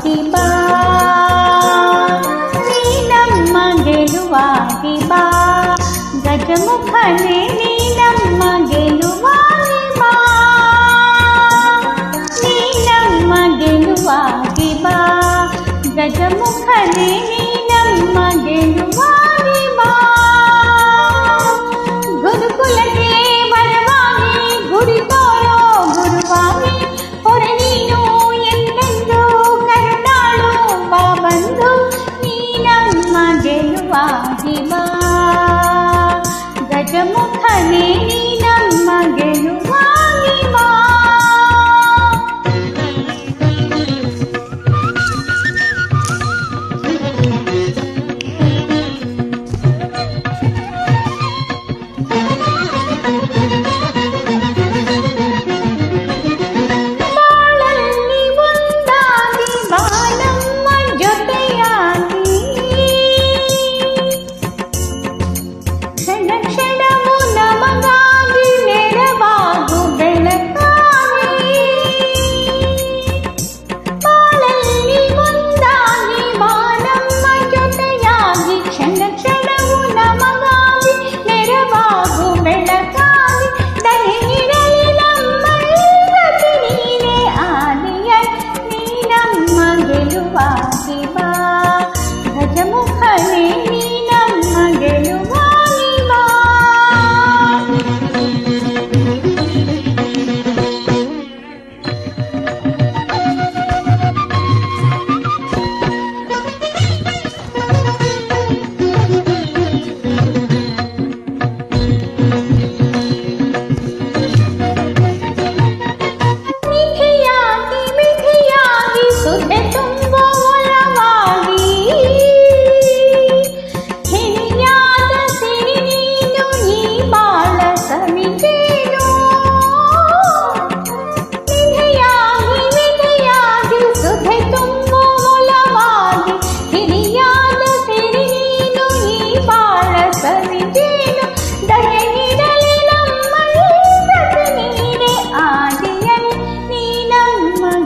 ಗೆಲುವಾಗಿ ಬಾ, ನೀ ನಮ್ಮ ಗೆಲುವಾಗಿ ಬಾ, ಗಜಮುಖನೇ ನೀ ನಮ್ಮ ಗೆಲುವಾಗಿ ಬಾ, ನೀ ನಮ್ಮ ಗೆಲುವಾಗಿ ಬಾ, ಗಜಮುಖನೇ ನೀ ನಮ್ಮ ಗೆಲುವಾಗಿ ಬಾ. ಗುರುಕುಲಕ್ಕೆ ವರವಾಗಿ ಗುರಿ ತೋರೋ ಗುರುವಾಗಿ ಹೊರೆ ನೀನು ಎಂದೆಂದು ಕರುಣಾಳುವ ಬಂಧು, ನೀ ನಮ್ಮ ಗೆಲುವಾಗಿ ಬಾ, ಗಜಮುಖನೇ ನೀ ನಮ್ಮ ಗೆಲುವಾಗಿ ಬಾ. ಗೆಲುವಾಗಿ ಬಾ, ಗಜಮುಖನೇ ನೀ ನಮ್ಮ ಗೆಲುವಾಗಿ ಬಾ.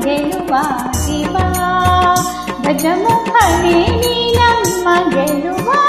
ಗೆಲುವಾಗಿ ಬಾ, ಗಜಮುಖನೇ ನೀ ನಮ್ಮ ಗೆಲುವಾಗಿ